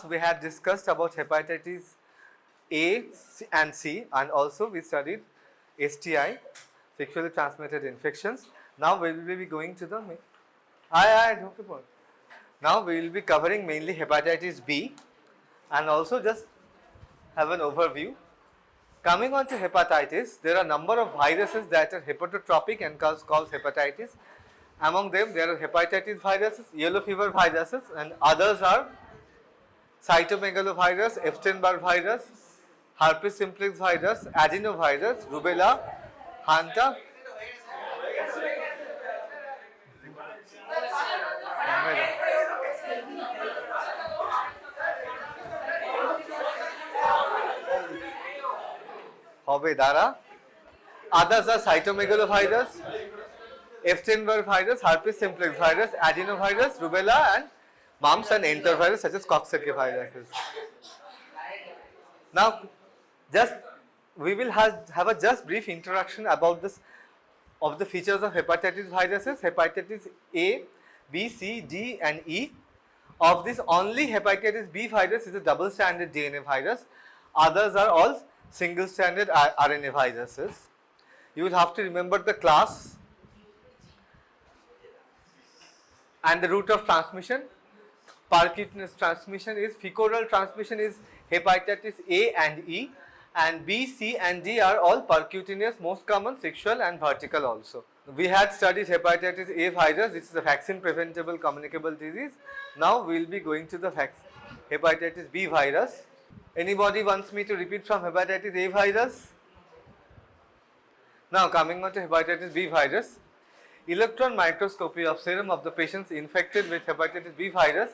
class we had discussed about hepatitis A and C, and also we studied STI, sexually transmitted infections. Now we will be going to the now we will be covering mainly hepatitis B and also just have an overview. Coming on to hepatitis, there are a number of viruses that are hepatotropic and cause hepatitis. Among them, there are hepatitis viruses, yellow fever viruses, and others are cytomegalovirus, Epstein-Barr virus, herpes simplex virus, adenovirus, rubella, hanta. Others are cytomegalovirus, Epstein-Barr virus, herpes simplex virus, adenovirus, rubella, and mumps and enterovirus such as Coxsackie viruses. Now, we will have a just brief introduction about this of the features of hepatitis viruses. Hepatitis A, B, C, D, and E. Of this, only hepatitis B virus is a double-stranded DNA virus. Others are all single-stranded RNA viruses. You will have to remember the class and the route of transmission. Percutaneous transmission is, fecal transmission is hepatitis A and E, and B, C, and D are all percutaneous, most common, sexual and vertical also. We had studied hepatitis A virus. This is a vaccine preventable communicable disease. Now we will be going to the hepatitis B virus. Anybody wants me to repeat from hepatitis A virus? Now coming on to hepatitis B virus. Electron microscopy of serum of the patients infected with hepatitis B virus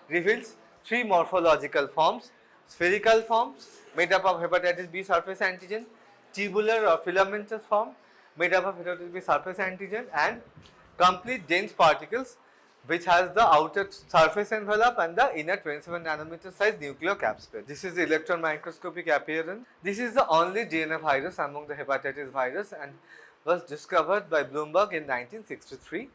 reveals three morphological forms: spherical forms made up of hepatitis B surface antigen, tubular or filamentous form made up of hepatitis B surface antigen, and complete dense particles which has the outer surface envelope and the inner 27 nanometer size nucleocapsid. This is the electron microscopic appearance. This is the only DNA virus among the hepatitis virus and was discovered by Bloomberg in 1963.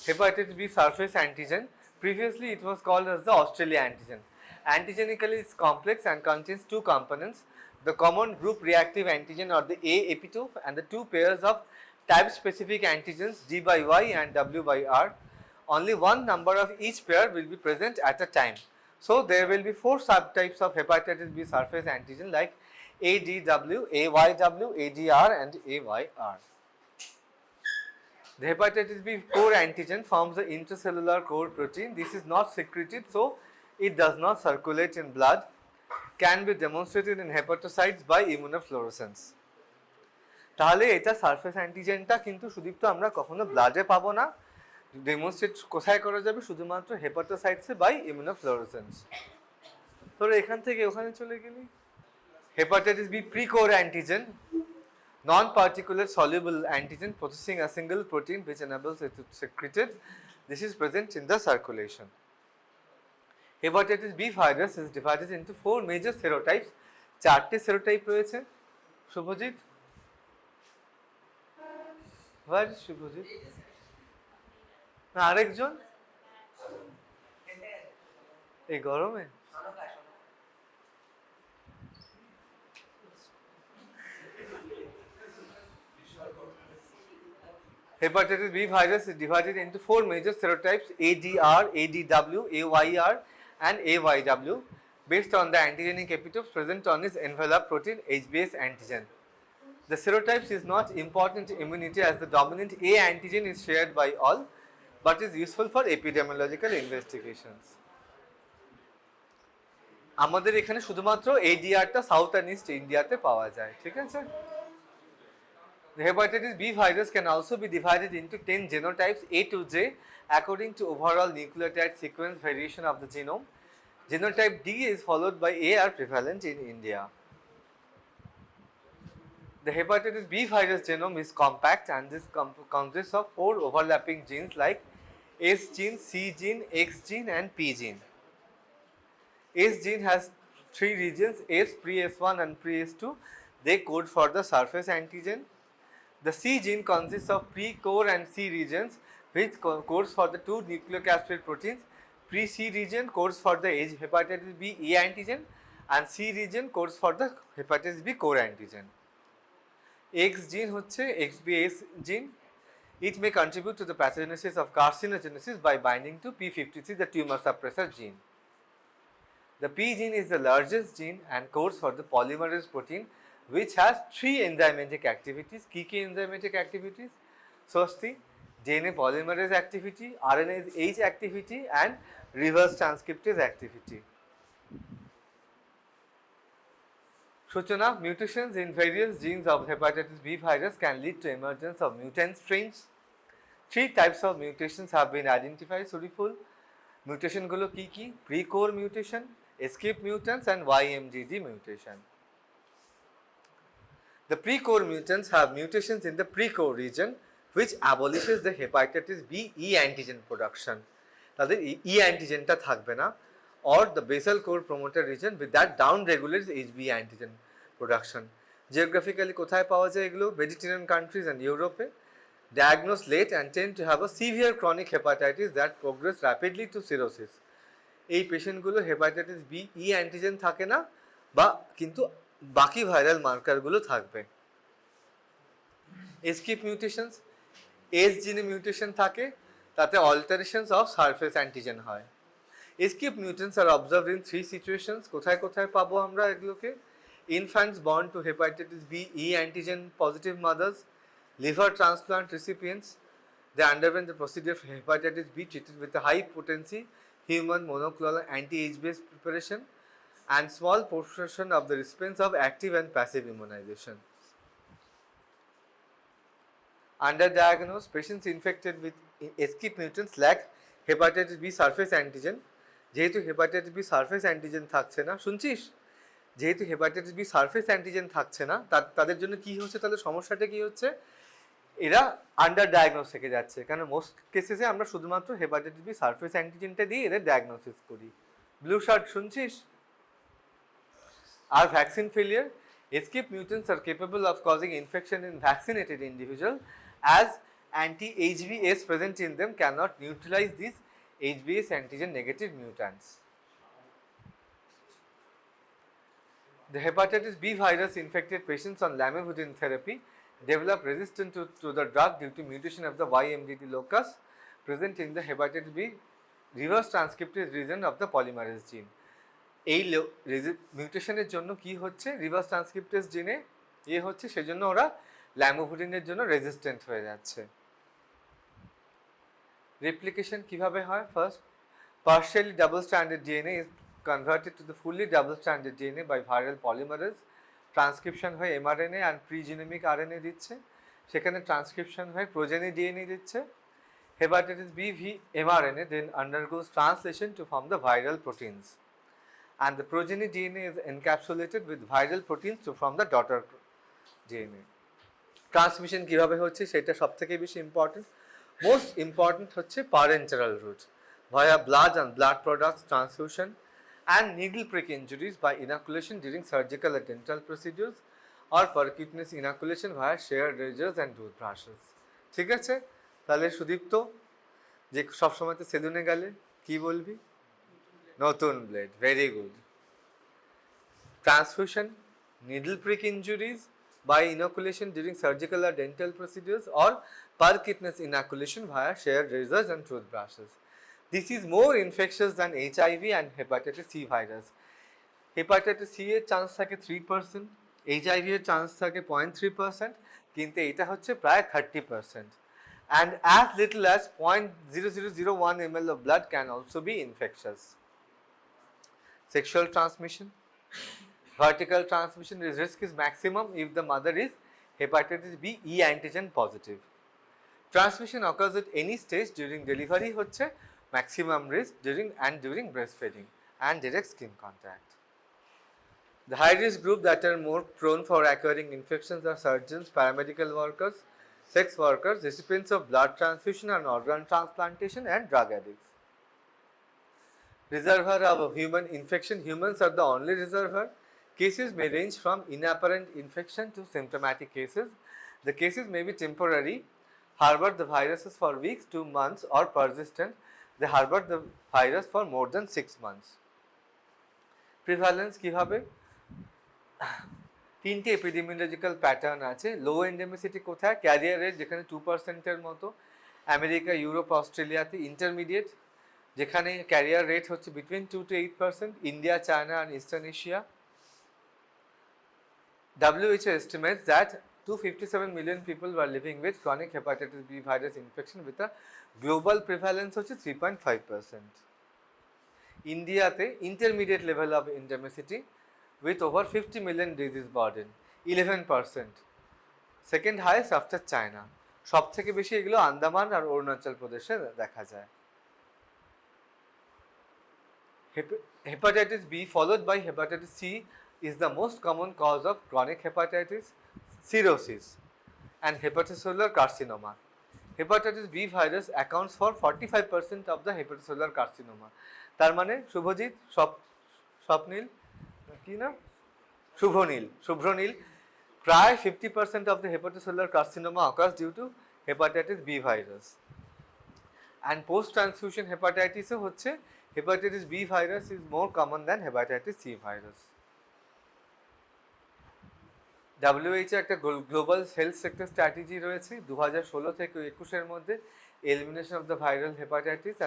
Hepatitis B surface antigen, previously it was called as the Australia antigen. Antigenically it is complex and contains two components: the common group reactive antigen or the A epitope and the two pairs of type specific antigens D by Y and W by R. Only one number of each pair will be present at a time. So there will be four subtypes of hepatitis B surface antigen like ADW, AYW, ADR and AYR. The hepatitis B core antigen forms the intracellular core protein. This is not secreted, so it does not circulate in blood. Can be demonstrated in hepatocytes by immunofluorescence. তাহলে এটা surface অ্যান্টিজেনটা কিন্তু সুদীপ্ত আমরা কখনো ব্লাডে পাবো না, demonstrate কোথায় করা যাবে? শুধুমাত্র হেপাটোসাইটসে বাই ইমিউনোফ্লোরেসেন্স। তোরা এখান থেকে ওখানে চলে গেলি। Hepatitis B precore antigen, non-particulate soluble antigen possessing a single protein which enables it to secreted. This is present in the circulation. Hepatitis B virus is divided into four major serotypes. চারটে serotype রয়েছে। Subhajit, where is Subhajit? না আরেকজন এই গরমে Hepatitis B virus is divided into four major serotypes: ADR, ADW, AYR and AYW based on the antigenic epitopes present on its envelope protein HBs antigen. The serotypes is not important to immunity as the dominant A antigen is shared by all but is useful for epidemiological investigations. আমাদের এখানে শুধুমাত্র ADRটা south and east ইন্ডিয়াতে পাওয়া যায়, ঠিক আছে? The hepatitis B virus can also be divided into 10 genotypes A to J according to overall nucleotide sequence variation of the genome. Genotype D is followed by A are prevalent in India. The hepatitis B virus genome is compact and this consists of 4 overlapping genes like S gene, C gene, X gene and P gene. S gene has 3 regions, S, pre-S1 and pre-S2. They code for the surface antigen. The C gene consists of precore and C regions which codes for the 2 nucleocapsid proteins Pre-C region codes for the hepatitis B E antigen and C region codes for the hepatitis B core antigen. X gene হচ্ছে XBS gene. It may contribute to the pathogenesis of carcinogenesis by binding to P53, the tumor suppressor gene. The P gene is the largest gene and codes for the polymerase protein, which has 3 enzymatic activities. Key enzymatic activities? Swasti, DNA polymerase activity, RNA H activity, and reverse transcriptase activity. Suchana, mutations in various genes of hepatitis B virus can lead to emergence of mutant strains. 3 types of mutations have been identified. Suriful, mutation gulo ki? Precore mutation, escape mutants, and YMDD mutation. The precore mutants have mutations in the precore region, which abolishes the hepatitis B E antigen production. তাদের E antigen টা থাকবে না, or the basal core promoter region with that down regulates HBV antigen production. Geographically কোথায় পাওয়া যায় এগুলো? Mediterranean countries and Europe. Diagnosed late and tend to have a severe chronic hepatitis that progress rapidly to cirrhosis. এই পেশেন্টগুলো hepatitis B E antigen থাকে না, বা কিন্তু বাকি ভাইরাল মার্কারগুলো থাকবে। এসকিপ মিউটেশনস, এস জিনে মিউটেশন থাকে, তাতে অল্টারেশনস অফ সারফেস অ্যান্টিজেন হয়। Escape mutants are observed in 3 situations. কোথায় কোথায় পাবো আমরা এগুলোকে? Infants born to hepatitis B E antigen positive mothers, liver transplant recipients, they underwent the procedure for hepatitis B treated with a high potency human monoclonal anti-HBs preparation, and small proportion of the recipients of active and passive immunization. Underdiagnosed patients infected with escape mutants lack hepatitis B surface antigen. যেহেতু hepatitis B surface antigen থাকছে না, শুনছিস? যেহেতু hepatitis B surface antigen থাকছে না, তাদের জন্য কি হচ্ছে? তাহলে সমস্যাটা কি হচ্ছে? এরা আন্ডার ডায়াগনোস থেকে যাচ্ছে, কারণ মোস্ট কেসেসে আমরা শুধুমাত্র হেপাটাইটিস বি সারফেস অ্যান্টিজেনটা দিয়ে এদের ডায়াগনোসিস করি। ব্লু শার্ট শুনছিস? আর vaccine failure, escape mutants are capable of causing infection in vaccinated individual, as anti-HBs present in them cannot neutralize these HBs antigen negative mutants. The hepatitis B virus infected patients on lamivudine therapy develop resistance to the drug due to mutation of the YMDD locus present in the hepatitis B reverse transcriptase region of the polymerase gene. এই মিউটেশনের জন্য কি হচ্ছে? Reverse transcriptase জিনে হচ্ছে, সেজন্য ওরা ল্যামোভুডিনের জন্য resistant হয়ে যাচ্ছে। রেপ্লিকেশন কিভাবে হয়? First, partially double stranded DNA is converted to the fully double stranded DNA by viral polymerase. Transcription হয়ে mRNA and pre-genomic RNA দিচ্ছে, সেখানে ট্রান্সক্রিপশন হয়ে প্রোজেনি ডিএনএ দিচ্ছে। Hepatitis B mRNA then undergoes translation to form the viral proteins, and the progeny DNA is encapsulated with viral proteins to form the daughter DNA. Transmission কিভাবে হচ্ছে সেটা সবথেকে বেশি important. Most important হচ্ছে parenteral route via blood and blood products transfusion and needle prick injuries by inoculation during surgical or dental procedures, or percutaneous inoculation via shared razors and toothbrushes. ঠিক আছে? তাহলে সুদীপ্ত, যে সবসময় তো সেলুনে গেলে কি বলবি? নতুন blade, very good. Transfusion, needle prick injuries by inoculation during surgical or dental procedures, or percutaneous inoculation via shared razors and toothbrushes. This is more infectious than HIV and hepatitis C virus. Hepatitis C এর chance থাকে 3%, HIV এর chance থাকে 0.3%, কিন্তু এটা হচ্ছে প্রায় 30%. And as little as 0.0001 ml of blood can also be infectious. Sexual transmission. Vertical transmission risk is maximum if the mother is hepatitis B E antigen positive. Transmission occurs at any stage during delivery হচ্ছে maximum risk during breastfeeding and direct skin contact. The high risk group that are more prone for acquiring infections are surgeons, paramedical workers, sex workers, recipients of blood transfusion and organ transplantation, and drug addicts. Reservoir of human infection. Humans are the only reservoir. Cases may range from inapparent infection to symptomatic cases. The cases may be temporary, harbor the viruses for weeks to months, or persistent. they harbor the virus for more than 6 months. Prevalence কিভাবে? তিনটে epidemiological pattern আছে। লো এন্ডেমিসিটি কোথায়? Career rate যেখানে 2%-এর মতো, America, Europe, অস্ট্রেলিয়াতে intermediate যেখানে career rate হচ্ছে between 2 to 8%, India, China and eastern Asia. WHO estimates that 257 million people were living with chronic hepatitis B virus infection with a global prevalence হচ্ছে 3.5%. ইন্ডিয়াতে intermediate level of endemicity with over 50 million disease burden, 11%. Second highest after China. সব থেকে বেশি এগুলো আন্দামান আর অরুণাচল প্রদেশে দেখা যায়। Hepatitis B followed by hepatitis C is the most common cause of chronic hepatitis, cirrhosis and hepatocellular carcinoma. Hepatitis B virus accounts for 45% of the hepatocellular carcinoma. তার মানে শুভজিৎ, স্বপ্নীল কি না, শুভ্রনীল, প্রায় 50% of the hepatocellular carcinoma occurs due to hepatitis B virus. And post transfusion hepatitis হচ্ছে hepatitis B virus is more common than hepatitis C virus. WHO একটা global health sector strategy রয়েছে 2016 থেকে 21-এর মধ্যে, elimination of the viral hepatitis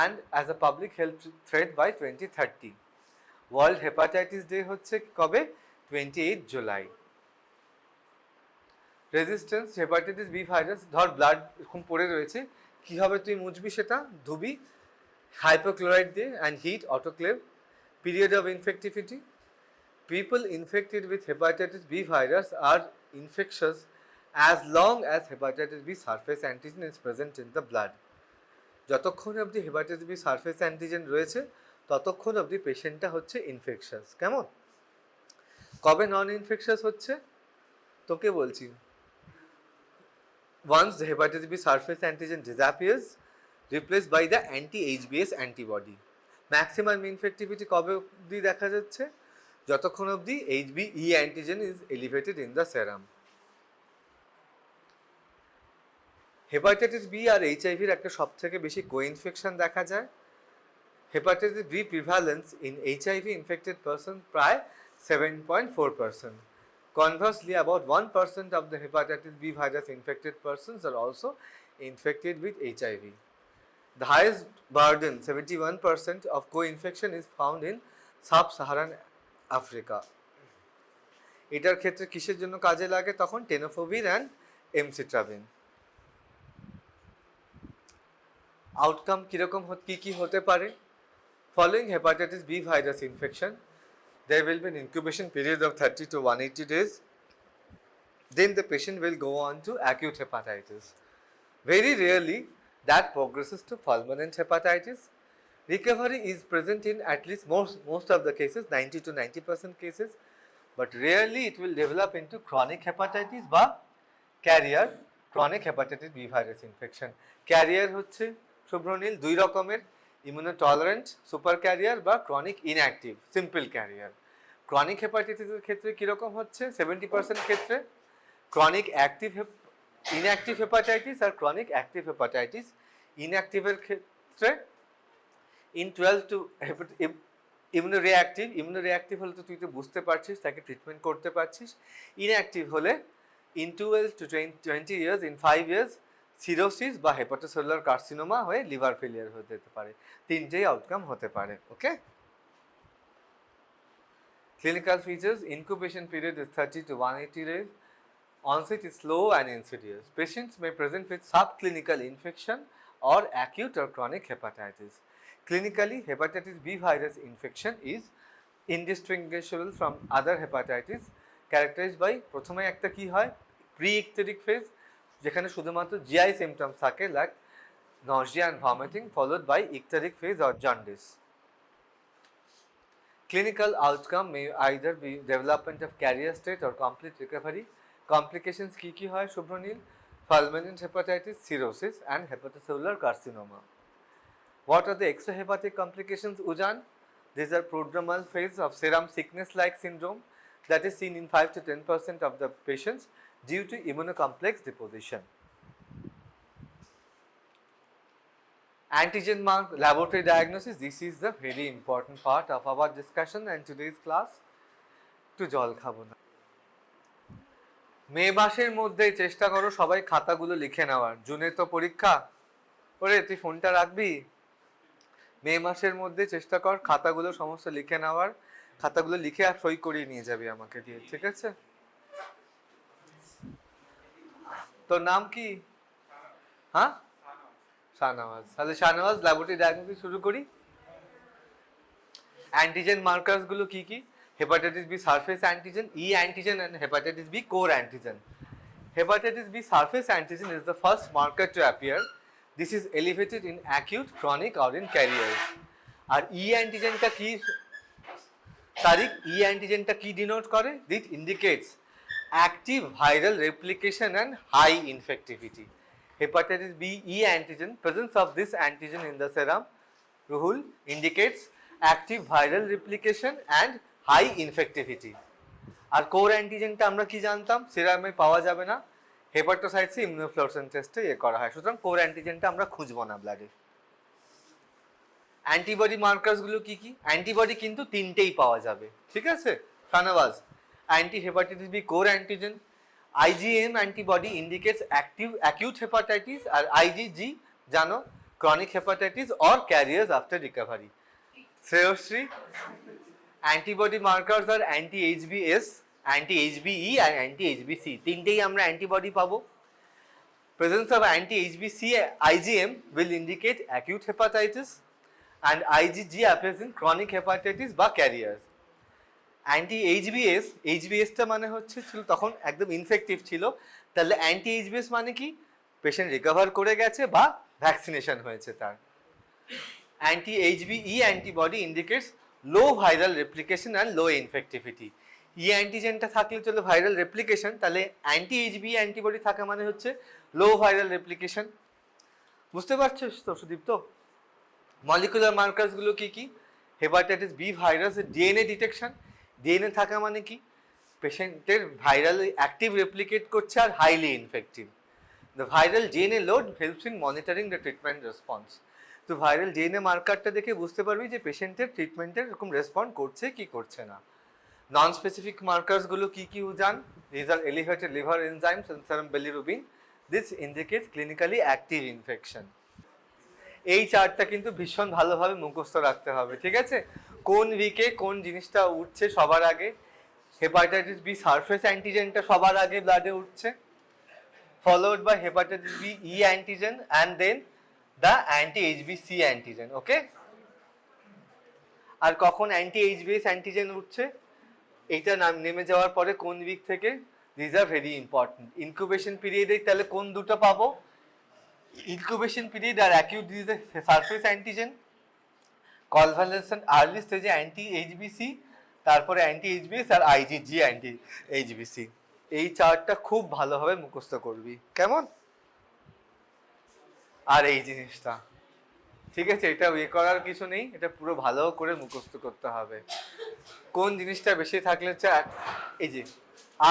and as a public health threat by 2030. World hepatitis day হচ্ছে কবে? 28 July. Resistance hepatitis B virus, ধর blood এরকম পড়ে রয়েছে, কীভাবে তুই মুছবি সেটা? ধুবি হাইপোক্লোরাইড দিয়ে and heat autoclave. Period of infectivity, people infected with hepatitis B virus are infectious as long as hepatitis B surface antigen is present in the blood. যতক্ষণ অবধি হেপাটাইটিস বি সারফেস অ্যান্টিজেন রয়েছে ততক্ষণ অবধি পেশেন্টটা হচ্ছে infectious. কেমন? কবে নন infectious হচ্ছে? তোকে বলছি, once the hepatitis B surface antigen disappears, replaced by the anti-HBs antibody. Maximum infectivity কবে অবধি দেখা যাচ্ছে? যতক্ষণ অবধি HBe antigen is elevated in the serum. Hepatitis B আর HIV এর একটা সবথেকে বেশি কোইনফেকশন দেখা যায়। Hepatitis B prevalence in HIV infected person প্রায় 7.4%. Conversely, about 1% of the hepatitis B virus infected persons are also infected with HIV. The highest burden, 71% of co-infection is found in sub-Saharan Africa. এটার ক্ষেত্রে কিসের জন্য কাজে লাগে তখন? টেনোফোভির and এমসিট্রাভিন। Outcome কীরকম কি হতে পারে? Following hepatitis B virus infection, there will be an incubation period of 30 to 180 days. Then the patient will go on to acute hepatitis. Very rarely that progresses to fulminant hepatitis. Recovery is present in at least most of the cases, 90 to 90% cases, but rarely it will develop into chronic hepatitis বা carrier chronic hepatitis B virus infection. Carrier হচ্ছে শুভ্রনীল দুই রকমের, immunotolerant super carrier বা chronic inactive simple carrier. Chronic হেপাটাইটিসের ক্ষেত্রে কীরকম হচ্ছে? 70% ক্ষেত্রে ক্রনিক ইনঅ্যাক্টিভ হেপাটাইটিস আর ক্রনিক অ্যাক্টিভ হেপাটাইটিস। ইনঅ্যাক্টিভের ক্ষেত্রে ইন 12 টু ইমিউনোরিঅ্যাক্টিভ হলে তো তুই তো বুঝতে পারছিস, তাকে ট্রিটমেন্ট করতে পারছিস। ইনঅ্যাক্টিভ হলে in 12 to 20 years, in 5 years cirrhosis বা হেপাটোসেলুলার কার্সিনোমা হয়ে লিভার ফেলিয়ার হতে যেতে পারে। তিনটেই আউটকাম হতে পারে। Okay, clinical features, incubation period is 30 to 180 days. Onset is slow and insidious. Patients may present with subclinical infection or acute or chronic hepatitis. Clinically, hepatitis B virus infection is indistinguishable from other hepatitis, characterized by প্রথমে একটা কি হয়? প্রি-ইকটেরিক phase, যেখানে শুধুমাত্র GI symptoms থাকে like nausea and vomiting, followed by icteric phase or jaundice. Clinical outcome may either be development of carrier state or complete recovery. Complications কি হয় Subhranil? fulminant hepatitis, cirrhosis and hepatocellular carcinoma. What are the extrahepatic complications, Ujan? These are prodromal phase of serum sickness-like syndrome that is seen in 5 to 10% of the patients due to immunocomplex deposition. Antigen mark laboratory diagnosis, this is the very important part of our discussion and today's class. একটু জল খাবো না। মে মাসের মধ্যে চেষ্টা করো সবাই খাতাগুলো লিখে নেওয়ার, জুনে তো পরীক্ষা। ওরে তুই ফোনটা রাখবি? মে মাসের মধ্যে চেষ্টা কর খাতাগুলো সমস্ত লিখে নেওয়ার, খাতাগুলো লিখে আর সই করিয়ে নিয়ে যাবি আমাকে দিয়ে, ঠিক আছে? তোর নাম কি? হ্যাঁ, শাহনওয়াজ। তাহলে শাহনওয়াজ, ল্যাবরেটরি ডায়াগনোসিস শুরু করি। অ্যান্টিজেন মার্কার্স গুলো কি কি? Hepatitis B surface antigen, E antigen and hepatitis B core antigen. Hepatitis B surface antigen is the first marker to appear. This is elevated in acute, chronic or in carriers. আর ই অ্যান্টিজেনটা কি তারিখ? ই অ্যান্টিজেনটা কি denote করে? It indicates active viral replication and high infectivity. Hepatitis B E antigen, presence of this antigen in the serum, Ruhul, indicates active viral replication and high infectivity. আর core অ্যান্টিজেনটা আমরা কি জানতাম? সেরামে পাওয়া যাবে না, হেপাটোসাইটসে ইমিউনোফ্লোরেসেন্স টেস্টে করা হয়, সুতরাং কোর অ্যান্টিজেনটা আমরা খুঁজবো না ব্লাডে। অ্যান্টিবডি মার্কার্স গুলো কি কি? অ্যান্টিবডি কিন্তু তিনটেই পাওয়া যাবে, ঠিক আছে Shahnawaz? Anti hepatitis B core antigen, IgM antibody indicates active acute hepatitis, আর IgG জানো chronic hepatitis or carriers after recovery. Shreyoshree, antibody markers are anti-HBS, anti-HBE and anti-HBC. তিনটেই আমরা অ্যান্টিবডি পাবো। Presence of anti-HBC IgM will indicate acute hepatitis and IgG appears in chronic hepatitis বা carriers. অ্যান্টি-HBS, HBSটা মানে হচ্ছে ছিল তখন একদম ইনফেক্টিভ ছিল, তাহলে অ্যান্টি-HBS মানে কি? পেশেন্ট রিকভার করে গেছে বা ভ্যাকসিনেশন হয়েছে তার। অ্যান্টি-HBE antibody indicates low viral replication and low infectivity. E অ্যান্টিজেনটা থাকলে চলো ভাইরাল রেপ্লিকেশন, তাহলে অ্যান্টি-HBE অ্যান্টিবডি থাকা মানে হচ্ছে লো ভাইরাল রেপ্লিকেশন। বুঝতে পারছিস তো সুদীপ্ত? মলিকুলার মার্কার্সগুলো কি কি? হেপাটাইটিস বি ভাইরাসের ডিএনএ ডিটেকশন, ডিএনএ থাকা মানে কি? পেশেন্টের ভাইরাল অ্যাক্টিভ রেপ্লিকেট করছে are highly infective. The viral DNA load helps in monitoring the treatment response. তো ভাইরাল ডিএনএ মার্কারটা দেখে বুঝতে পারবি যে পেশেন্টের ট্রিটমেন্টের এরকম রেসপন্ড করছে কি করছে না। নন স্পেসিফিক মার্কার্সগুলো কি কি জান? These are elevated liver enzymes and serum bilirubin, this indicates clinically active infection. এই চার্টটা কিন্তু ভীষণ ভালোভাবে মুখস্থ রাখতে হবে, ঠিক আছে? কোন উইকে কোন জিনিসটা উঠছে সবার আগে? হেপাটাইটিস বি সারফেস অ্যান্টিজেনটা সবার আগে ব্লাডে উঠছে, followed by hepatitis B E antigen and then the অ্যান্টি-HBC অ্যান্টিজেন, ওকে? আর কখন অ্যান্টি-HBS অ্যান্টিজেন উঠছে? এইটা নেমে যাওয়ার পরে কোন উইক থেকে? These are very important. Incubation পিরিয়ডে তাহলে কোন দুটো পাবো? ইনকিউবেশন পিরিয়ড আর acute disease surface antigen, convalescent early স্টেজে অ্যান্টি-HBC, তারপরে অ্যান্টি-HBS আর IgG অ্যান্টি-HBC। এই চার্টটা খুব ভালোভাবে মুখস্থ করবি, কেমন? আর এই জিনিসটা, ঠিক আছে? এটা ইয়ে করার কিছু নেই, এটা পুরো ভালো করে মুখস্থ করতে হবে। কোন জিনিসটা বেশি থাকলে হচ্ছে এই যে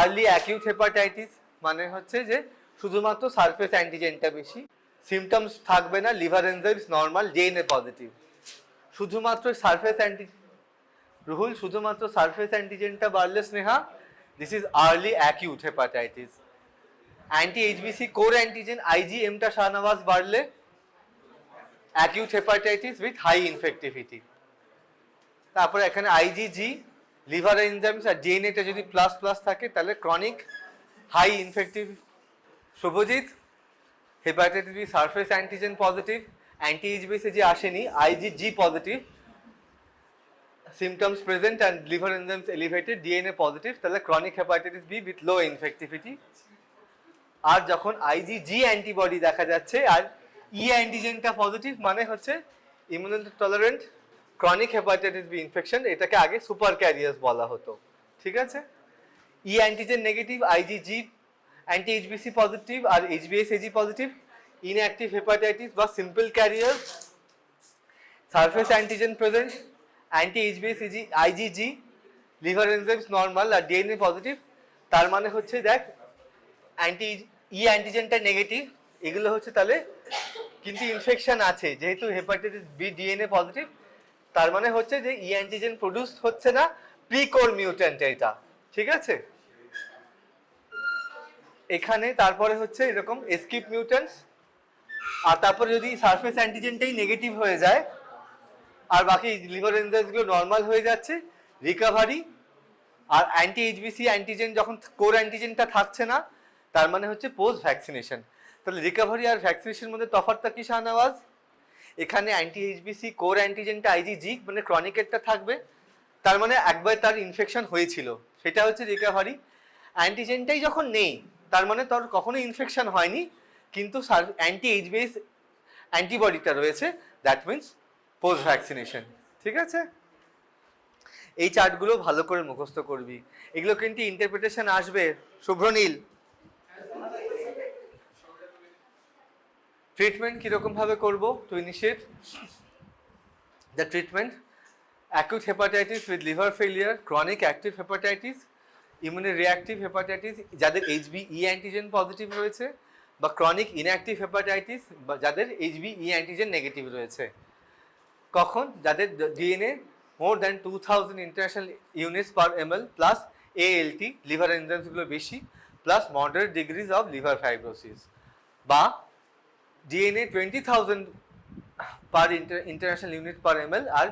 আর্লি অ্যাকিউট হেপাটাইটিস মানে হচ্ছে যে শুধুমাত্র সারফেস অ্যান্টিজেনটা বেশি, সিমটমস থাকবে না, liver enzymes normal, DNA positive, শুধুমাত্র সারফেস রুহুল শুধুমাত্র সারফেস অ্যান্টিজেনটা বাড়লে Sneha, this is early acute hepatitis. অ্যান্টি-HBC কোর অ্যান্টিজেন IgMটা শাহনওয়াজ বাড়লে acute hepatitis with high infectivity. তারপরে এখানে IgG, লিভার এনজাইমস আর ডিএনএটা যদি প্লাস প্লাস থাকে তাহলে chronic high infective. Subhajit, hepatitis B surface antigen positive, অ্যান্টি-HBC যে আসেনি, IgG positive, symptoms present and liver enzymes elevated, DNA positive, তাহলে chronic hepatitis B with low infectivity। আর যখন IgG অ্যান্টিবডি দেখা যাচ্ছে আর ই অ্যান্টিজেনটা পজিটিভ মানে হচ্ছে immunotolerant chronic hepatitis B infection, এটাকে আগে সুপার ক্যারিয়ার্স বলা হতো, ঠিক আছে? ই অ্যান্টিজেন নেগেটিভ, IgG অ্যান্টি-HBC পজিটিভ আর HBsAg পজিটিভ, ইনঅ্যাক্টিভ হেপাটাইটিস বা simple carrier. Surface antigen present, অ্যান্টি-HBsAg IgG, লিভার এনজাইমস নর্মাল আর ডিএনএ পজিটিভ, তার মানে হচ্ছে দেখ ই অ্যান্টিজেনটা নেগেটিভ, এগুলো হচ্ছে তাহলে কিন্তু ইনফেকশন আছে, যেহেতু হেপাটাইটিস বি ডিএনএ পজিটিভ, তার মানে হচ্ছে যে ই অ্যান্টিজেন প্রডিউস হচ্ছে না, প্রিকোর মিউট্যান্ট এটা, ঠিক আছে। এখানে তারপরে হচ্ছে এরকম এসকিপ মিউট্যান্টস, আর তারপরে যদি সারফেস অ্যান্টিজেনটাই নেগেটিভ হয়ে যায় আর বাকি লিভার এনজাইমগুলো নর্মাল হয়ে যাচ্ছে, রিকভারি। আর অ্যান্টি এইচবিসি অ্যান্টিজেন যখন কোর অ্যান্টিজেনটা থাকছে না, তার মানে হচ্ছে পোস্ট ভ্যাকসিনেশন। তাহলে রিকভারি আর ভ্যাকসিনেশনের মধ্যে তফাৎটা কি শাহনওয়াজ? এখানে অ্যান্টি এইচবিসি কোর অ্যান্টিজেনটা আইজিজি মানে ক্রনিকেরটা থাকবে, তার মানে একবার তার ইনফেকশন হয়েছিল, সেটা হচ্ছে রিকভারি। অ্যান্টিজেনটাই যখন নেই, তার মানে তোর কখনো ইনফেকশন হয়নি, কিন্তু অ্যান্টি এইচবিএস অ্যান্টিবডিটা রয়েছে, দ্যাট মিনস পোস্ট ভ্যাকসিনেশন, ঠিক আছে। এই চার্টগুলো ভালো করে মুখস্থ করবি, এগুলো কিন্তু ইন্টারপ্রিটেশন আসবে। শুভ্রনীল, ট্রিটমেন্ট কিরকম ভাবে করব? To initiate the treatment, acute hepatitis with liver failure, chronic active hepatitis, immunoreactive hepatitis যাদের HBE অ্যান্টিজেন পজিটিভ রয়েছে, বা chronic inactive hepatitis যাদের HBE অ্যান্টিজেন নেগেটিভ রয়েছে। কখন? যাদের DNA more than 2000 international units per ml plus ALT, liver এনজাইমসগুলো বেশি, plus moderate degrees of liver fibrosis, বা DNA 20,000 per international unit per ml আর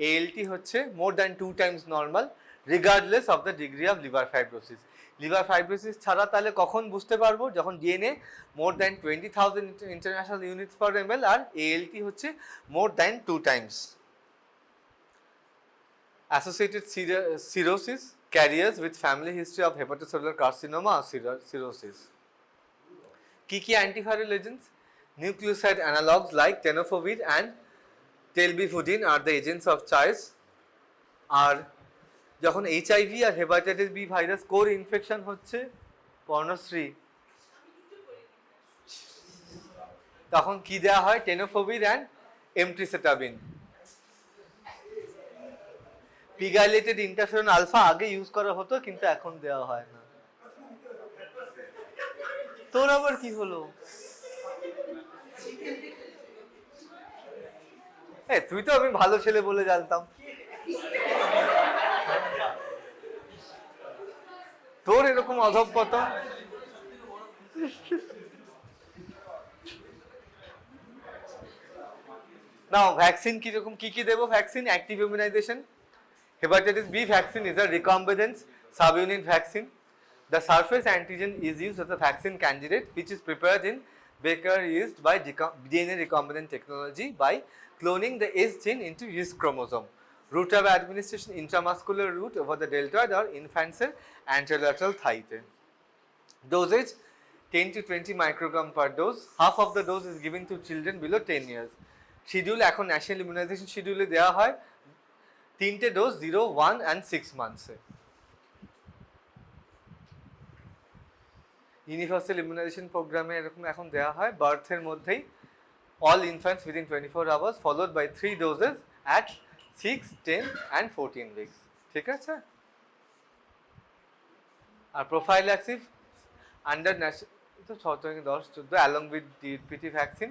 ALT হচ্ছে more than 2 times normal regardless of the degree of liver fibrosis. Liver fibrosis ছাড়া তাহলে কখন বুঝতে পারবো? যখন DNA more than 20,000 international units per ml আর ALT হচ্ছে more than 2 Times. Associated cirrhosis, carriers with family history of hepatocellular carcinoma or cirrhosis. কি antiviral agents? Nucleoside analogues like tenofovir and telbifudin are the agents of choice. আর যখন HIV আর hepatitis B virus core infection হচ্ছে, পর্ণশ্রী, তখন কি দেওয়া হয়? Tenofovir and emtricitabine. Pegylated interferon alpha আগে ইউজ করা হতো, কিন্তু এখন দেওয়া হয় না। তোর আবার কি হলো? তুই তো আমি ভালো ছেলে বলে জানতাম, তোর এরকম অধঃপতন। নাও ভ্যাকসিন কিরকম, কি দেবো? Vaccine active immunisation. Hepatitis B vaccine is a recombinant subunit vaccine. The surface antigen is used as a vaccine candidate, which is prepared in Baker yeast by DNA recombinant technology by cloning the S gene into his chromosome. Route of administration intramuscular route over the deltoid or infant's anterolateral thigh. Dosage 10 to 20 microgram per dose. Half of the dose is given to children below 10 years. Schedule এখন national immunisation শিডিউলে দেওয়া হয় 3টে dose 0, 1 and 6 মান্থসে। Universal immunisation প্রোগ্রামে এরকম এখন দেওয়া হয় বার্থের মধ্যেই, all infants within 24 hours followed by 3 doses at 6, 10 and 14 weeks, ঠিক আছে। আর প্রোফাইল্যাক্সিস আন্ডার তো 6 থেকে 10, 14 along with DPT vaccine.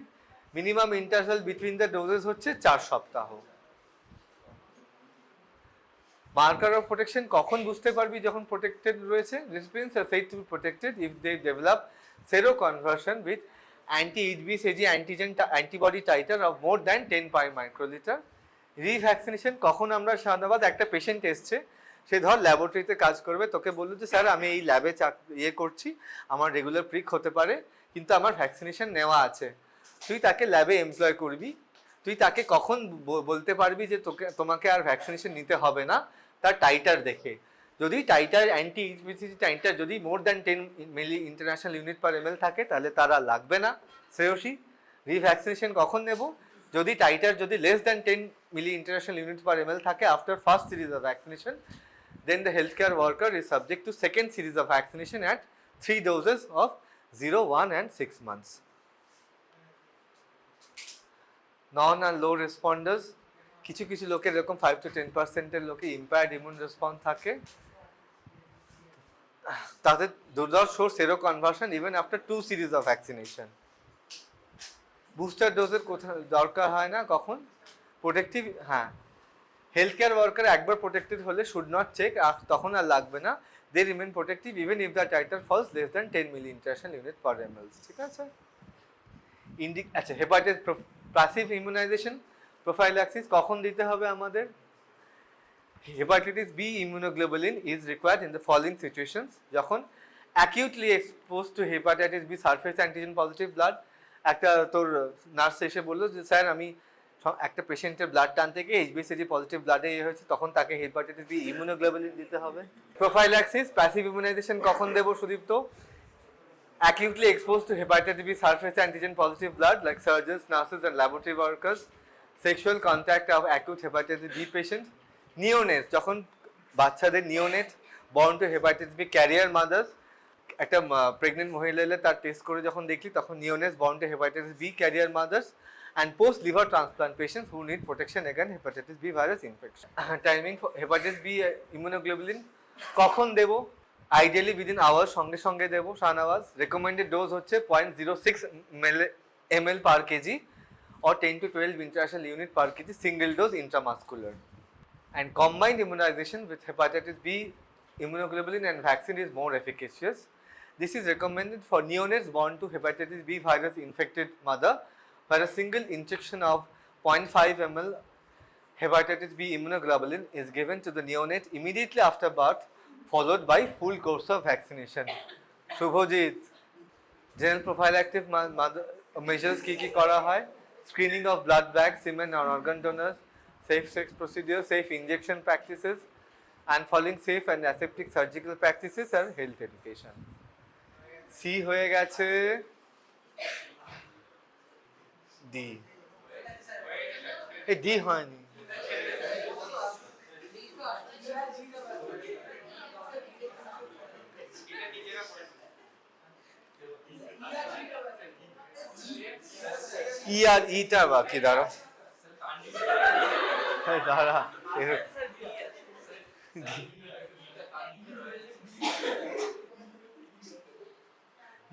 Minimum interval between the doses হচ্ছে 4 সপ্তাহ। মার্কার অফ প্রোটেকশন কখন বুঝতে পারবি যখন প্রোটেক্টেড রয়েছে? Recipients are said to be protected if they develop seroconversion with anti HBC antigen antibody titre of more than 10 per microlitre. Revaccination কখন? আমরা সাধারণত একটা পেশেন্ট এসছে, সে ধর ল্যাবরেটরিতে কাজ করবে, তোকে বললো যে স্যার আমি এই ল্যাবে করছি, আমার রেগুলার প্রিক হতে পারে, কিন্তু আমার ভ্যাকসিনেশন নেওয়া আছে। তুই তাকে ল্যাবে এমপ্লয় করবি, তুই তাকে কখন বলতে পারবি যে তোমাকে আর ভ্যাকসিনেশন নিতে হবে না? তার টাইটার দেখে। যদি টাইটার অ্যান্টি এইচবিসি টাইটার যদি মোর than 10 milli international unit per ml থাকে, তাহলে তারা লাগবে না শ্রেয়সী। রিভ্যাকসিনেশন কখন নেব? যদি টাইটার যদি less than 10 milli international unit per ml থাকে after first series of vaccination, then the health care worker is subject to second series of vaccination at 3 doses of 0, 1 and 6 months. Non আর low responders, কিছু লোকের এরকম 5 to 10% লোকে ইম্পায়ার্ড immune response থাকে, তাদের দুর্ধর্ষ seroconversion even after 2 series of vaccination. Booster ডোজের কোথাও দরকার হয় না কখন? প্রোটেক্টিভ, হ্যাঁ, হেলথ কেয়ার ওয়ার্কার একবার প্রোটেক্টেড হলে শুড নট চেক, তখন আর লাগবে না। They remain protective even if the titre falls less than 10 milli international unit per ml, ঠিক আছে? আচ্ছা, হেপাটাইটিস প্যাসিভ ইমিউনাইজেশন প্রোফাইল্যাক্সিস কখন দিতে হবে আমাদের? Hepatitis B immunoglobulin is required in the following situations: যখন acutely exposed to hepatitis B surface antigen positive blood, একটা তোর নার্স এসে বললো যে স্যার আমি একটা পেশেন্টের ব্লাড টান থেকে এইচবিসিজি পজিটিভ ব্লাডে হয়েছে, তখন তাকে হেপাটাইটিস বি ইমিউনোগ্লোবুলিন দিতে হবে। প্রোফাইল্যাক্সিস প্যাসিভ ইমিউনাইজেশন কখন দেবো Sudipta? acutely exposed to hepatitis B surface antigen positive blood like surgeons, nurses and laboratory workers, sexual contact of acute hepatitis B patient, neonates যখন বাচ্চাদের neonate born to hepatitis B carrier mothers, একটা pregnant মহিলা এলে তার test করে যখন দেখলি তখন নিওনেটস born to hepatitis B carrier mothers and post liver transplant patients who need protection against hepatitis B virus infection. Timing for hepatitis B immunoglobulin কখন দেব? Ideally within hour, সঙ্গে সঙ্গে দেবো শাহনওয়াজ। রেকমেন্ডেড ডোজ হচ্ছে 0.06 ml per KG or 10 to 12 international unit per kg single dose intramuscular. And combined immunization with hepatitis B immunoglobulin and vaccine is more efficacious. This is recommended for neonates born to hepatitis B virus infected mother, where a single injection of 0.5 ml hepatitis B immunoglobulin is given to the neonate immediately after birth, followed by full course of vaccination. Shubhojit, general prophylactic measures কি করা হয়? Screening of blood bags, semen or organ donors, safe sex procedures, safe injection practices, and following safe and aseptic surgical practices and health education. C হয়ে গেছে, D, এই D হয়নি। ই আর ইটা বাকি, দাঁড়া দাঁড়া,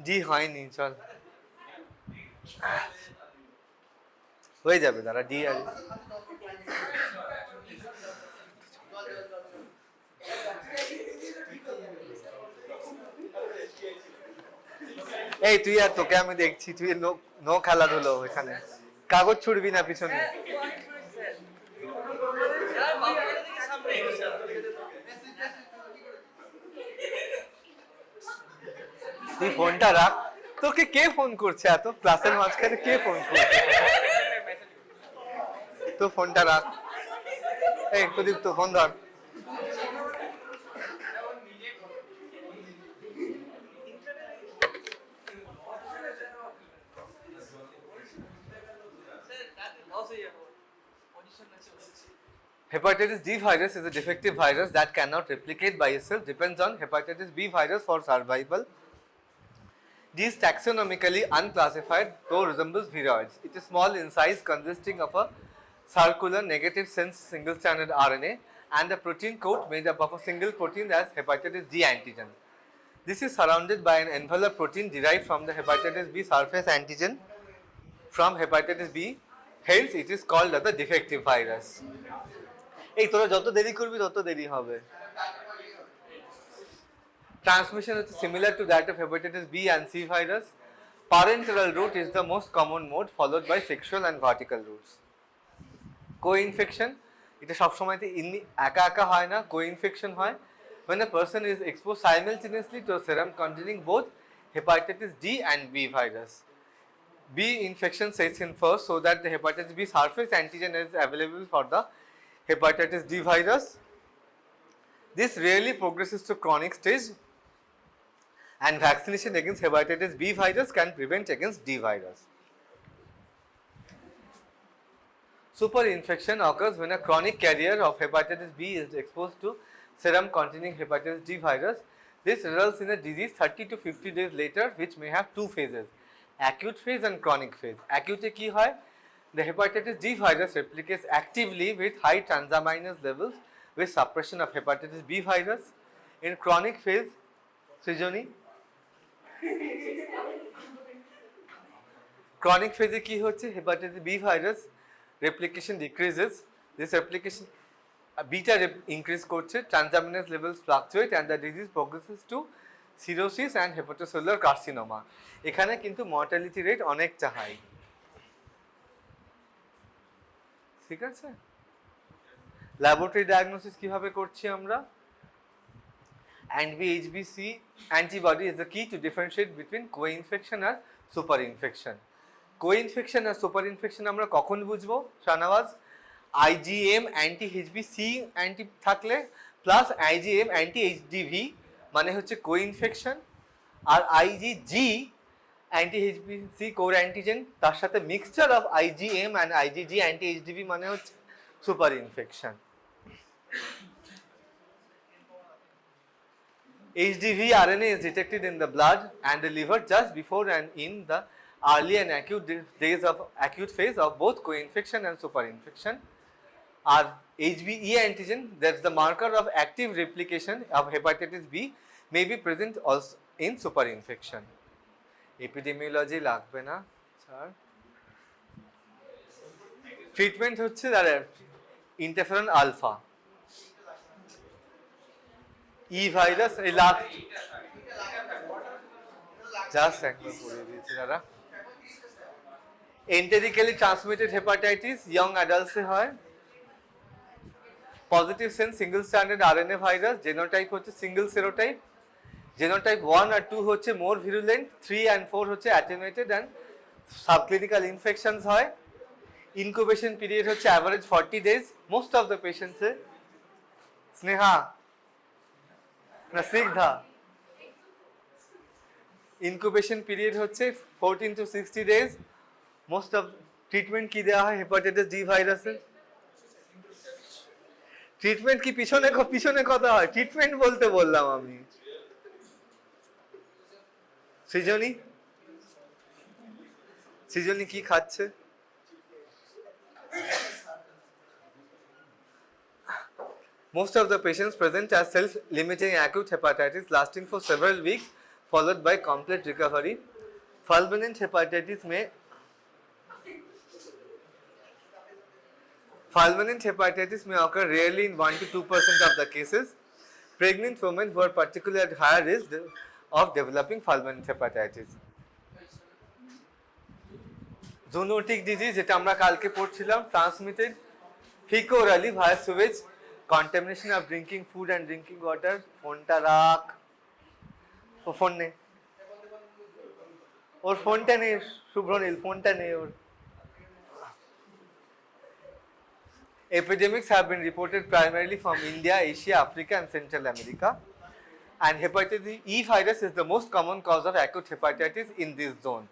ডি হয়নি, চল হয়ে যাবে, দাঁড়া, ডি আর এই তুই আর তোকে আমি দেখছি, তুই নো খেলাধুলো এখানে, কাগজ ছুড়বি না পিছনে। তুই ফোনটা রাখ, তোকে কে ফোন করছে এত ক্লাসের মাঝখানে, কে ফোন করছে? তো ফোনটা রাখ, এই প্রদীপ তো ফোন ধর। Hepatitis D virus is a defective virus that cannot replicate by itself, depends on hepatitis B virus for survival. D is taxonomically unclassified, though resembles viroids. It is small in size, consisting of a circular negative sense single-stranded RNA and a protein coat made up of a single protein as hepatitis D antigen. This is surrounded by an envelope protein derived from the hepatitis B surface antigen from hepatitis B. Hence, it is called as a defective virus. এই তোরা যত দেরি করবি তত দেরি হবে। Transmission is similar to that of hepatitis B and C virus. Parenteral route is the most common mode, followed by sexual and vertical routes. Co-infection, এটা সব সময়তে একা একা হয় না, co-infection হয় when a person is exposed simultaneously to a serum containing both hepatitis D and B virus. B infection sets in first so that the hepatitis B surface antigen is available for the hepatitis D virus. This rarely progresses to chronic stage, and vaccination against hepatitis B virus can prevent against D virus. Superinfection occurs when a chronic carrier of hepatitis B is exposed to serum containing hepatitis D virus. This results in a disease 30 to 50 days later, which may have two phases: acute phase and chronic phase. Acute কি হয়? The hepatitis D virus replicates actively with high transaminase levels with suppression of hepatitis B virus. In chronic phase, Srijoni, chronic ফেজে কি হচ্ছে, hepatitis B virus replication decreases, this replication beta increase করছে, transaminase levels fluctuate and the disease progresses to cirrhosis and hepatocellular carcinoma. এখানে কিন্তু mortality rate অনেকটা high. ঠিক আছে, laboratory diagnosis কিভাবে করছি আমরা? HBC antibody is the key to differentiate between co-infection আর সুপার ইনফেকশন। co-infection আর সুপার ইনফেকশন আমরা কখন বুঝবো Shahnawaz? IgM anti HBC anti থাকলে প্লাস IgM অ্যান্টি HDV মানে হচ্ছে co-infection, আর IgG anti HBC core antigen তার সাথে mixture of IgM and IgG anti HDV মানে হচ্ছে super infection. HDV RNA is detected in the blood and the liver just before and in the early and acute days of acute phase of both co-infection and super infection. Our HBe antigen, that's the marker of active replication of hepatitis B, may be present also in super infection. Epidemiology লাগবে না sir. Treatment হচ্ছে interferon alpha, E virus, এই last just একবার পড়িয়ে দিয়েছি দাদা। Enterically transmitted hepatitis young অ্যাডাল্টসে হয়। Positive sense single standard RNA virus, genotype হচ্ছে সিঙ্গেল সেরোটাইপ, জেনোটাইপ 1 আর 2 হচ্ছে মোর ভিরুলেন্ট, 3 and 4 হচ্ছে অ্যাটেনুয়েটেড অ্যান্ড সাবক্লিনিক্যাল ইনফেকশনস হয়। ইনকিউবেশন পিরিয়ড হচ্ছে average 40 days most of the পেশেন্টসে। স্নেহা না স্নিগ্ধা, ইনকিউবেশন পিরিয়ড হচ্ছে 14 to 60 days। Most of treatment কি দেওয়া হয় হেপাটাইটিস ডি ভাইরাসের? ট্রিটমেন্ট কি পিছনে কথা হয়, ট্রিটমেন্ট বলতে বললাম আমি। সৃজনী কি খাচ্ছে? Most of the patients present as self-limiting acute hepatitis lasting for several weeks followed by complete recovery. Fulminant hepatitis may occur rarely in 1 to 2% of the cases. Pregnant women who are particularly at higher risk of developing fulminant hepatitis. Zoonotic disease যেটা আমরা কালকে পড়ছিলাম, transmitted fecal-orally via sewage, contamination of drinking food and drinking water. ফোনটা রাখ, phone নে, ওর ফোনটা নে শুভ্রনীল, ফোনটা নে ওর। Epidemics have been reported primarily from India, Asia, Africa and Central America, and hepatitis E virus is the most common cause of acute hepatitis in this zone.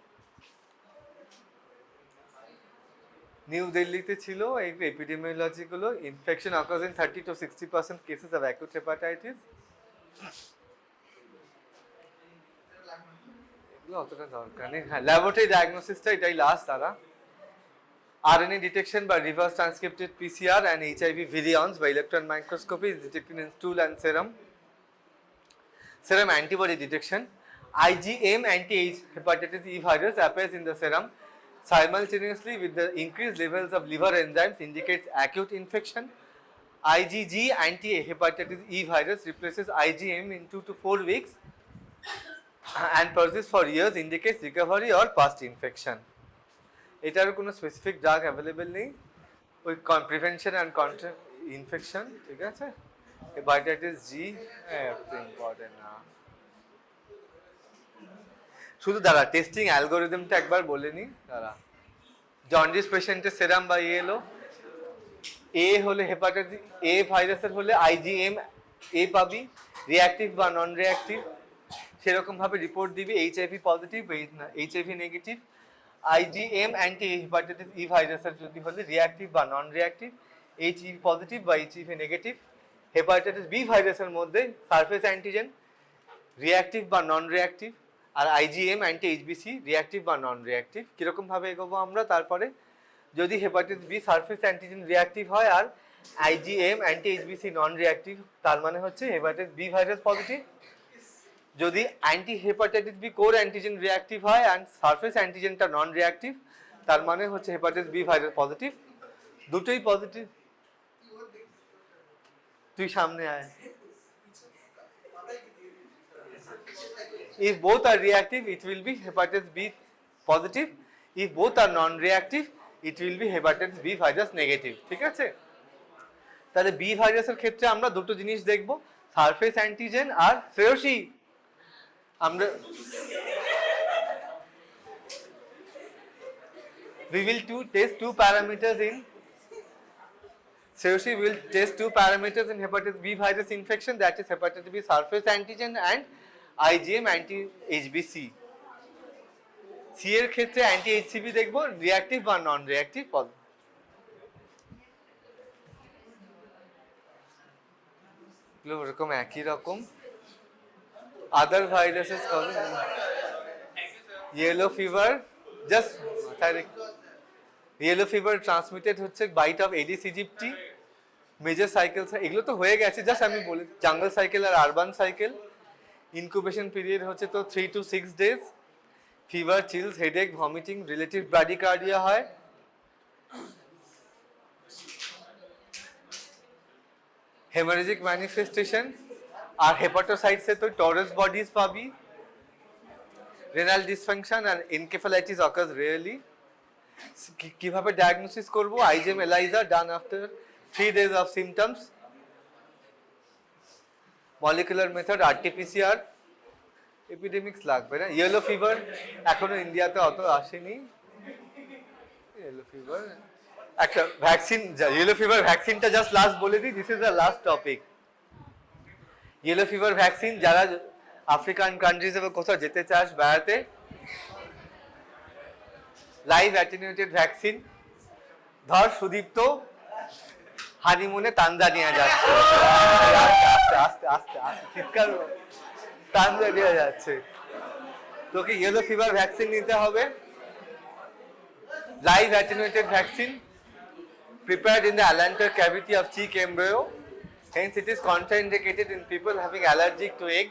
New দিল্লিতে ছিল এই এপিডেমিওলজি গুলো। Infection occurs in 30 to 60% cases of acute hepatitis. এগুলো অতটা দরকার নেই। হ্যাঁ, laboratory ডায়াগনোসিসটা এটাই লাস্ট দাদা। RNA detection by reverse transcripted PCR and HIV virions by electron microscopy is detected in stool and serum. Serum antibody detection. IgM anti-hepatitis E virus appears in the serum simultaneously with the increased levels of liver enzymes indicates acute infection. IgG anti-hepatitis E virus replaces IgM in 2 to 4 weeks and persists for years, indicates recovery or past infection. এটার কোনো specific drug available নেই, ওই prevention and control infection. ঠিক আছে, hepatitis জি এত important না। শুধু দাঁড়া টেস্টিং অ্যালগোরিদমটা একবার বলে নি দাঁড়া। জন্ডিস পেশেন্টের সেরাম বা এলো, এ হলে হেপাটাইটিস এ ভাইরাসের হলে IgM এ পাবি, রিঅ্যাক্টিভ বা নন রিঅ্যাক্টিভ সেরকম ভাবে রিপোর্ট দিবি। HIV positive, HIV negative. IgM anti hepatitis E ভাইরাসের যদি হলে রিঅ্যাক্টিভ বা নন রিঅ্যাক্টিভ, HIV পজিটিভ বা HIV নেগেটিভ। হেপাটাইটিস বি ভাইরাসের মধ্যে সারফেস অ্যান্টিজেন রিঅ্যাক্টিভ বা নন রিঅ্যাক্টিভ, আর IgM অ্যান্টি-HBC রিঅ্যাক্টিভ বা নন রিঅ্যাক্টিভ। কীরকম ভাবে এগোবো আমরা? তারপরে যদি hepatitis B surface antigen reactive হয় আর IgM অ্যান্টি-HBC নন রিঅ্যাক্টিভ, তার মানে হচ্ছে হেপাটাইটিস বি ভাইরাস পজিটিভ। যদি anti hepatitis B core antigen reactive হয় অ্যান্ড সারফেস অ্যান্টিজেনটা নন রিঅ্যাক্টিভ, তার মানে হচ্ছে হেপাটাইটিস বি ভাইরাস পজিটিভ। দুটোই পজিটিভ। তুই সামনে আয়। If both are reactive, it will be hepatitis B positive. If both are non-reactive, it will be hepatitis B virus negative. ঠিক আছে? তাহলে বি ভাইরাসের ক্ষেত্রে আমরা দুটো জিনিস দেখব, সারফেস অ্যান্টিজেন আর শ্রেয়সী। আমরা we will test two parameters in Shreyoshi will test two parameters in hepatitis B virus infection, that is hepatitis B surface antigen and IgM anti-HBC. C এর ক্ষেত্রে anti-HCV দেখব, reactive বা non-reactive পজিটিভ। এরকম একই রকম। Other viruses causing yellow fever, just yellow fever transmitted হচ্ছে bite of Aedes aegypti, major cycles এগুলো তো হয়ে গেছে, জাস্ট আমি বলি জাঙ্গল সাইকেল আর আরবান সাইকেল। ইনকিউবেশন পিরিয়ড হচ্ছে তো 3 to 6 days। Fever, chills, headache, vomiting, relative bradycardia হয়। হেমারেজিক ম্যানিফেস্টেশন আর হেপাটোসাইটসে তো টরাস বডিজ পাবি। রেনাল ডিসফাংশন আর এনকেফালাইটিস অকার্স রেয়ারলি। কিভাবে ডায়াগনোসিস করব? IgM ELISA done after 3 days of symptoms। Molecular method RTPCR. এপিডেমিক্স লাগবে না। Yellow fever এখনো ইন্ডিয়াতে অত আসেনি। ইয়েলো ফিভার একটা ভ্যাকসিন, ইয়েলো ফিভার ভ্যাকসিনটা জাস্ট লাস্ট বলে দিই, this is the last topic. Yellow fever vaccine যারা আফ্রিকান কান্ট্রিজ এবং কোথাও যেতে চাস বেড়াতে, লাইভ অ্যাটেনুয়েটেড ভ্যাকসিন। ধর সুদীপ্ত হানিমুনে তানজানিয়া যাচ্ছে, আস্তে আস্তে আস্তে আস্তে চিৎকার, তানজানিয়া যাচ্ছে, তোকে ইয়েলো ফিভার ভ্যাকসিন নিতে হবে। Live attenuated vaccine prepared in the allantor cavity of cheek embryo, hence it is contraindicated in people having allergic to egg.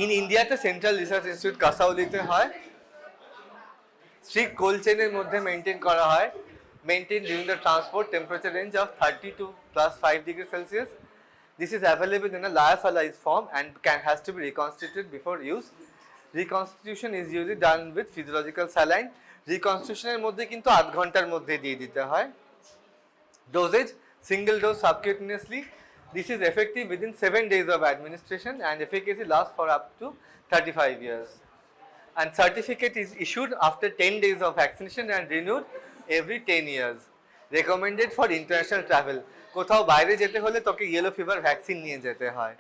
In India the Central Research Institute কাসাউলিতে হয়। Strict cold চেইনের মধ্যে maintain করা হয়, maintain during the transport, temperature range of 30 to +5 degrees Celsius. This is available in a lyophilized form and has to be reconstituted before use. Reconstitution is usually done with physiological saline. রিকনস্টিটিউশনের মধ্যে কিন্তু 8 ঘন্টার মধ্যে দিয়ে দিতে হয়। Dosage single dose subcutaneously. This is effective within 7 days of administration and efficacy lasts for up to 35 years. And certificate is issued after 10 days of vaccination and renewed every 10 years. Recommended for international travel. কোথাও বাইরে যেতে হলে তোকে yellow fever vaccine নিয়ে যেতে হয়,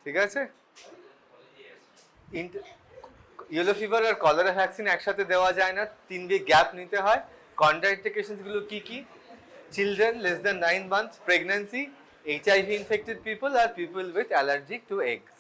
ঠিক আছে? ইয়েলো ফিভার আর কলেরা ভ্যাকসিন একসাথে দেওয়া যায় না, 3 week গ্যাপ নিতে হয়। কন্ট্রাইন্ডিকেশনস গুলো কি কি? Children less than 9 months, pregnancy, HIV infected people আর people with allergic to eggs.